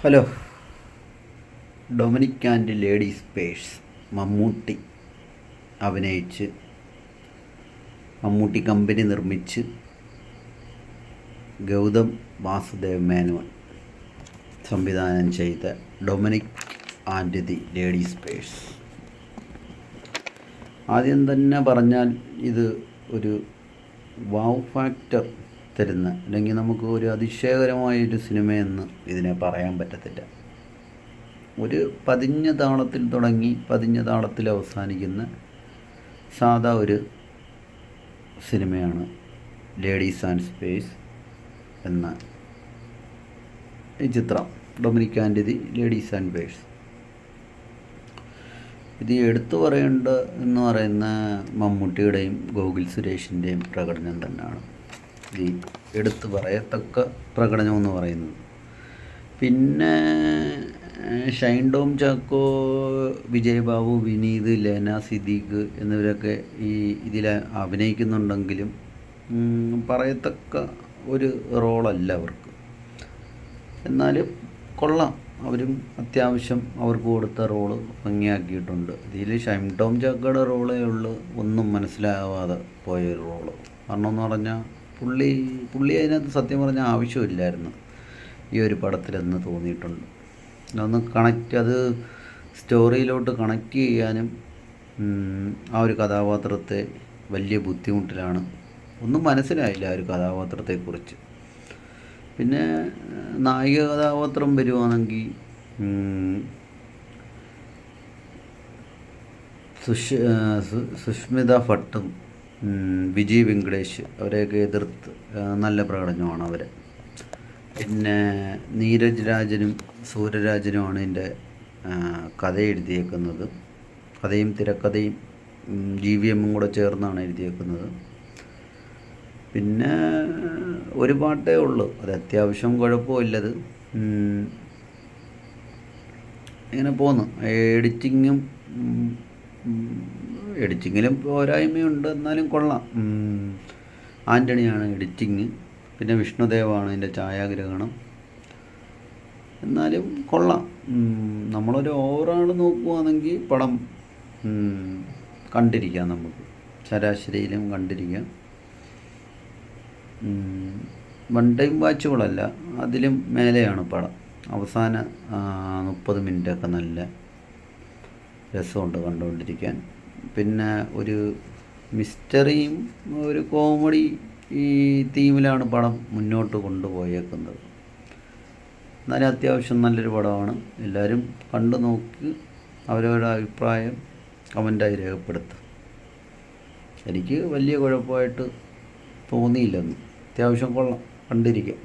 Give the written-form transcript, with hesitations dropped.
Hello. Dominic and ladies purse Mammootty അഭിനയിച്ച് Mammootty company നിർമ്മിച്ച് ഗൗതം വാസുദേവ് മേനോൻ സംവിധാനം ചെയ്ത Dominic and the ladies purse. ആദ്യം തന്നെ പറഞ്ഞാൽ ഇത് ഒരു വാവ് ഫാക്ടർ തരുന്ന, അല്ലെങ്കിൽ നമുക്ക് ഒരു അതിശയകരമായൊരു സിനിമയെന്ന് ഇതിനെ പറയാൻ പറ്റത്തില്ല. ഒരു പതിഞ്ഞ താളത്തിൽ തുടങ്ങി പതിഞ്ഞ താളത്തിൽ അവസാനിക്കുന്ന സാധാ ഒരു സിനിമയാണ് ലേഡീസ് ആൻഡ് സ്പേസ് എന്ന ഈ ചിത്രം. Dominic and the ladies and purse. ഇത് എടുത്തു പറയേണ്ട എന്ന് പറയുന്ന മമ്മൂട്ടിയുടെയും ഗോകുൽ സുരേഷിൻ്റെയും പ്രകടനം തന്നെയാണ് ഈ എടുത്തു പറയത്തക്ക പ്രകടനം എന്ന് പറയുന്നത്. പിന്നെ ഷൈൻ ടോം ചാക്കോ, വിജയ് ബാബു, വിനീത്, ലേന സിദ്ദീഖ് എന്നിവരൊക്കെ ഇതിൽ അഭിനയിക്കുന്നുണ്ടെങ്കിലും പറയത്തക്ക ഒരു റോളല്ല അവർക്ക്. എന്നാലും കൊള്ളാം, അവരും അത്യാവശ്യം അവർക്ക് കൊടുത്ത റോള് ഭംഗിയാക്കിയിട്ടുണ്ട്. ഇതിൽ ഷൈൻ ടോം ചാക്കോയുടെ റോളേ ഉള്ളൂ ഒന്നും മനസ്സിലാവാതെ പോയൊരു റോള്. കാരണം എന്ന് പറഞ്ഞാൽ പുള്ളി അതിനകത്ത് സത്യം പറഞ്ഞാൽ ആവശ്യമില്ലായിരുന്നു ഈ ഒരു പടത്തിലെന്ന് തോന്നിയിട്ടുണ്ട്. അത് സ്റ്റോറിയിലോട്ട് കണക്റ്റ് ചെയ്യാനും ആ ഒരു കഥാപാത്രത്തെ വലിയ ബുദ്ധിമുട്ടിലാണ്. ഒന്നും മനസ്സിലായില്ല ആ ഒരു കഥാപാത്രത്തെക്കുറിച്ച്. പിന്നെ നായിക കഥാപാത്രം വരുവാണെങ്കിൽ സുഷ്മിത ഭട്ടും വിജയ് വെങ്കടേഷ് അവരെയൊക്കെ എതിർത്ത് നല്ല പ്രകടനമാണ് അവർ. പിന്നെ നീരജ് രാജനും സൂര്യരാജനുമാണ് ഇതിൻ്റെ കഥ എഴുതിയേക്കുന്നത്. കഥയും തിരക്കഥയും GVM കൂടെ ചേർന്നാണ് എഴുതിയേക്കുന്നത്. പിന്നെ ഒരു പാട്ടേ ഉള്ളൂ, അത് അത്യാവശ്യം കുഴപ്പമില്ലത്. ഇങ്ങനെ പോന്നു. എഡിറ്റിങ്ങിലും പോരായ്മയുണ്ട്, എന്നാലും കൊള്ളാം. ആൻ്റണിയാണ് എഡിറ്റിങ്. പിന്നെ വിഷ്ണുദേവാണ് ഇതിൻ്റെ ഛായാഗ്രഹണം. എന്നാലും കൊള്ളാം. നമ്മളൊരു ഓവറോൾ നോക്കുകയാണെങ്കിൽ പടം കണ്ടിരിക്കാം, നമുക്ക് ശരാശരിയിലും കണ്ടിരിക്കാം. വൺ ടൈം വാച്ചുകളല്ല, അതിലും മേലെയാണ് പടം. അവസാന 30 മിനിറ്റൊക്കെ നല്ല രസമുണ്ട് കണ്ടുകൊണ്ടിരിക്കാൻ. പിന്നെ ഒരു മിസ്റ്ററിയും ഒരു കോമഡി ഈ തീമിലാണ് പടം മുന്നോട്ട് കൊണ്ടുപോയേക്കുന്നത്. എന്നാലും അത്യാവശ്യം നല്ലൊരു പടമാണ്. എല്ലാവരും കണ്ടു നോക്കി അവരവരുടെ അഭിപ്രായം കമൻ്റായി രേഖപ്പെടുത്തും. എനിക്ക് വലിയ കുഴപ്പമായിട്ട് തോന്നിയില്ലെന്ന്. അത്യാവശ്യം കൊള്ളാം, കണ്ടിരിക്കാം.